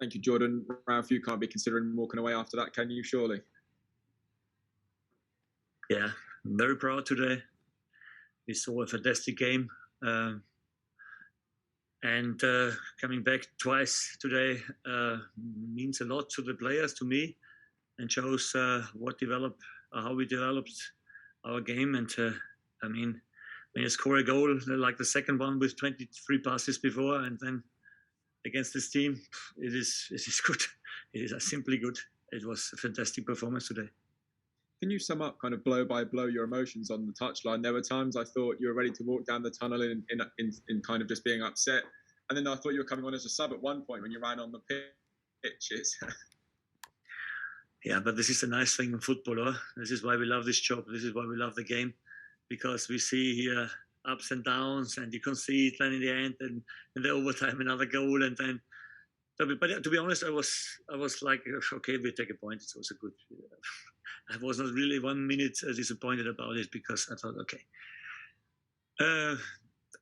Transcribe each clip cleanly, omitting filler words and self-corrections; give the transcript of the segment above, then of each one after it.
Thank you, Jordan. Ralph, you can't be considering walking away after that, can you, surely? Yeah, I'm very proud today. We saw a fantastic game. And coming back twice today means a lot to the players, to me, and shows how we developed our game. And I mean, when you score a goal like the second one with 23 passes before, and then against this team, it is good. It is simply good. It was a fantastic performance today. Can you sum up kind of blow by blow your emotions on the touchline? There were times I thought you were ready to walk down the tunnel in kind of just being upset. And then I thought you were coming on as a sub at one point when you ran on the pitches. Yeah, but this is the nice thing in football. This is why we love this job. This is why we love the game, because we see here ups and downs, and you can see it then in the end, and in the overtime another goal, and then. But to be honest, I was like, okay, we take a point. It's also good. I was not really 1 minute disappointed about it, because I thought, okay,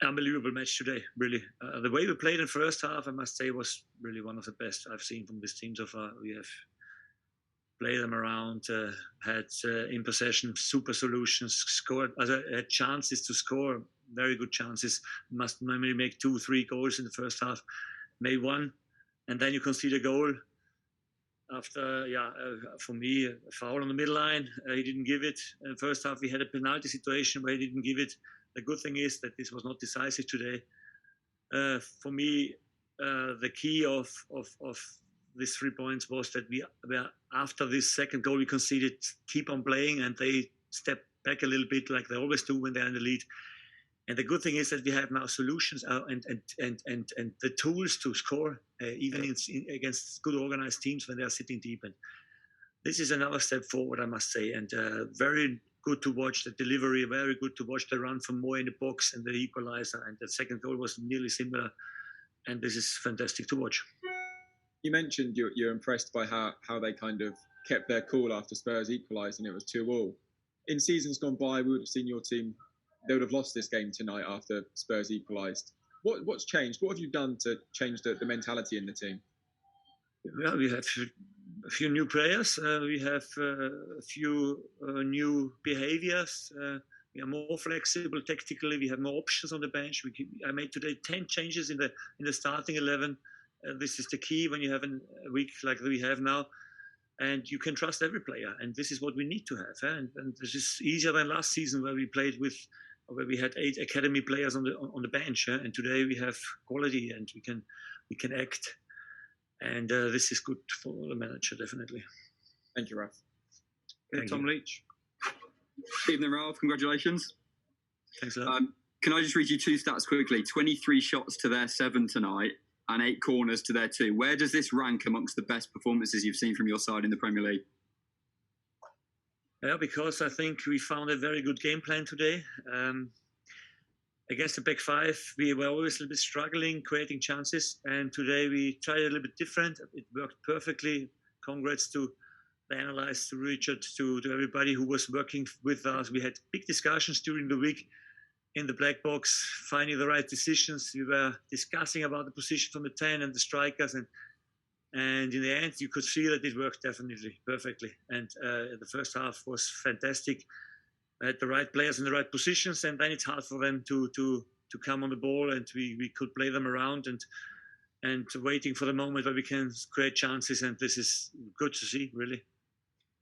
unbelievable match today. Really, the way we played in first half, I must say, was really one of the best I've seen from this team so far. We have played them around, had in possession super solutions, scored, had chances to score, very good chances. Must maybe make 2-3 goals in the first half, made one. And then you concede a goal after, for me, a foul on the middle line. He didn't give it. In the first half, we had a penalty situation where he didn't give it. The good thing is that this was not decisive today. For me, the key of these 3 points was that we after this second goal we conceded, keep on playing, and they step back a little bit like they always do when they're in the lead. And the good thing is that we have now solutions and the tools to score, even against good organized teams when they are sitting deep. And this is another step forward, I must say. And very good to watch the delivery, very good to watch the run from more in the box and the equalizer. And the second goal was nearly similar. And this is fantastic to watch. You mentioned you're impressed by how they kind of kept their cool after Spurs equalised and it was 2-2. In seasons gone by, we would have seen your team, they would have lost this game tonight after Spurs equalised. What's changed? What have you done to change the mentality in the team? Well, we have a few new players. We have a few new behaviors. We are more flexible tactically. We have more options on the bench. I made today 10 changes in the starting 11. This is the key when you have a week like we have now. And you can trust every player. And this is what we need to have. And this is easier than last season where we had 8 academy players on the bench, and today we have quality and we can act, and this is good for the manager, definitely. Thank you, Ralph. Tom Leach. Evening, Ralph. Congratulations. Thanks a lot. Can I just read you 2 stats quickly? 23 shots to their 7 tonight, and 8 corners to their 2. Where does this rank amongst the best performances you've seen from your side in the Premier League? Yeah, because I think we found a very good game plan today. Against the back 5, we were always a little bit struggling, creating chances. And today we tried a little bit different. It worked perfectly. Congrats to the analysts, to Richard, to everybody who was working with us. We had big discussions during the week in the black box, finding the right decisions. We were discussing about the position from the 10 and the strikers. And in the end, you could see that it worked definitely perfectly. And the first half was fantastic. I had the right players in the right positions, and then it's hard for them to come on the ball, and we could play them around and waiting for the moment where we can create chances. And this is good to see, really.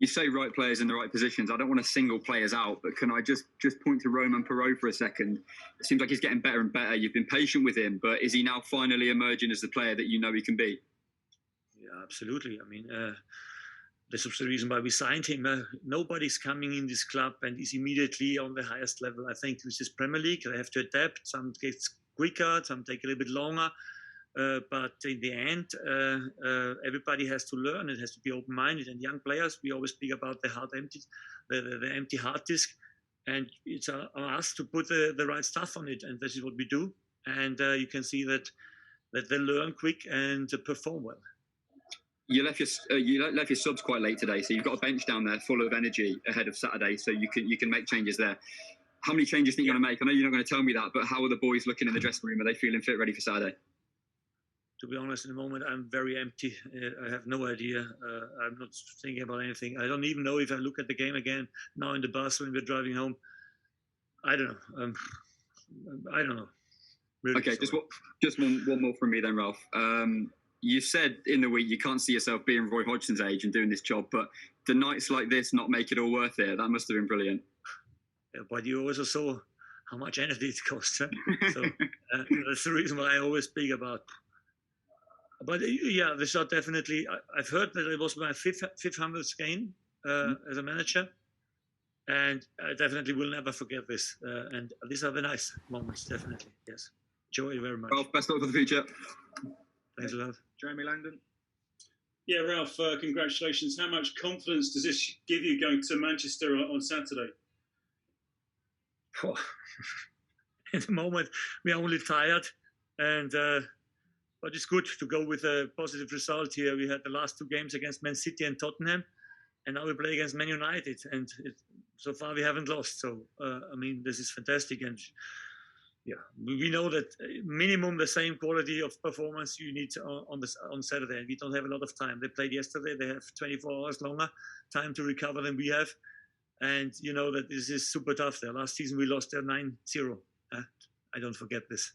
You say right players in the right positions. I don't want to single players out, but can I just point to Roman Perot for a second? It seems like he's getting better and better. You've been patient with him, but is he now finally emerging as the player that you know he can be? Yeah, absolutely. I mean, this is the reason why we signed him. Nobody's coming in this club and is immediately on the highest level. I think this is Premier League. They have to adapt. Some get quicker, some take a little bit longer. But in the end, everybody has to learn. It has to be open-minded. And young players, we always speak about the empty hard disk. And it's on us to put the right stuff on it. And this is what we do. And you can see that they learn quick and perform well. You left your subs quite late today, so you've got a bench down there full of energy ahead of Saturday, so you can make changes there. How many changes do you think you're going to make? I know you're not going to tell me that, but how are the boys looking in the dressing room? Are they feeling fit, ready for Saturday? to be honest, in the moment, I'm very empty. I have no idea. I'm not thinking about anything. I don't even know if I look at the game again now in the bus when we're driving home. I don't know. I don't know. Really okay, sorry. just one more from me then, Ralph. You said in the week you can't see yourself being Roy Hodgson's age and doing this job, but do nights like this not make it all worth it? That must have been brilliant. Yeah, but you also saw how much energy it costs. Huh? So that's the reason why I always speak about. But yeah, this are definitely. I've heard that it was my 500th game as a manager, and I definitely will never forget this. And these are the nice moments, definitely. Yes, enjoy it very much. Ralph, best of luck for the future. Thanks a lot. Jeremy Langdon. Yeah, Ralph, congratulations. How much confidence does this give you going to Manchester on Saturday? Oh. In the moment, we are only tired, and but it's good to go with a positive result here. We had the last 2 games against Man City and Tottenham, and now we play against Man United, and so far we haven't lost. So I mean, this is fantastic, and yeah, we know that minimum the same quality of performance you need on Saturday, and we don't have a lot of time. They played yesterday; they have 24 hours longer time to recover than we have, and you know that this is super tough. There, last season we lost there 9-0. I don't forget this.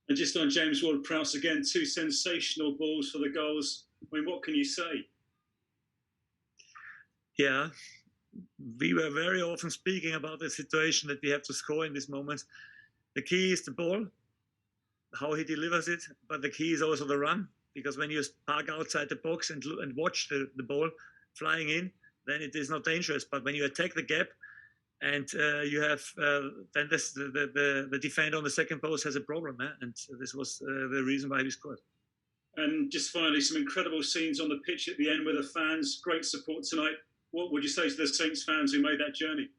And just on James Ward-Prowse again, 2 sensational balls for the goals. I mean, what can you say? Yeah, we were very often speaking about the situation that we have to score in this moment. The key is the ball, how he delivers it, but the key is also the run, because when you park outside the box and watch the ball flying in, then it is not dangerous. But when you attack the gap, and you have then the defender on the second post has a problem, and this was the reason why we scored. And just finally, some incredible scenes on the pitch at the end with the fans. Great support tonight. What would you say to the Saints fans who made that journey?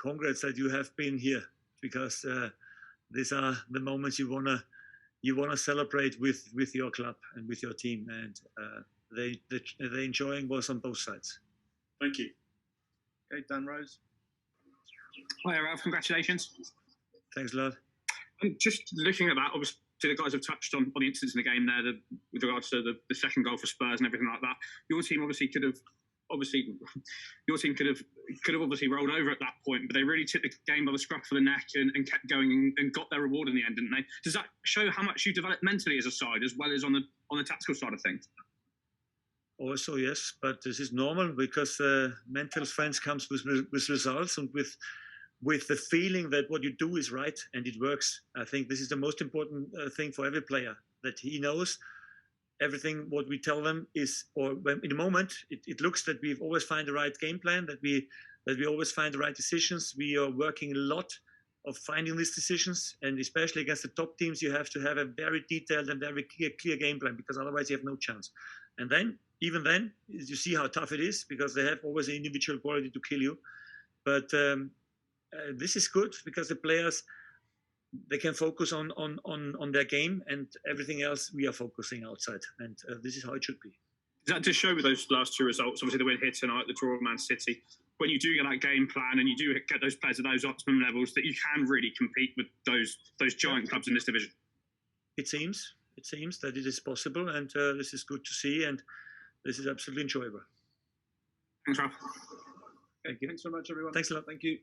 Congrats that you have been here, because these are the moments you wanna celebrate with your club and with your team, and the enjoying was on both sides. Thank you. Okay, Dan Rose. Hi, Ralph. Congratulations. Thanks a lot. And just looking at that, obviously the guys have touched on the incidents in the game there, with regards to the second goal for Spurs and everything like that. Your team obviously could have obviously rolled over at that point, but they really took the game by the scruff of the neck and kept going and got their reward in the end, didn't they? Does that show how much you developed mentally as a side, as well as on the tactical side of things? Also, yes, but this is normal, because mental strength comes with results and with the feeling that what you do is right and it works. I think this is the most important thing for every player, that he knows everything what we tell them is, or when in the moment it looks that we always find the right game plan, that we always find the right decisions. We are working a lot of finding these decisions, and especially against the top teams, you have to have a very detailed and very clear game plan, because otherwise you have no chance. And then, even then, you see how tough it is, because they have always an individual quality to kill you. But this is good, because the players, they can focus on their game, and everything else we are focusing outside, and this is how it should be. Does that just show with those last 2 results, obviously the win here tonight, the draw of Man City, when you do get that game plan and you do get those players at those optimum levels, that you can really compete with those giant clubs in this division? It seems that it is possible, and this is good to see, and this is absolutely enjoyable. Thanks, Ralph. Okay, thanks very much, everyone. Thanks a lot. Thank you.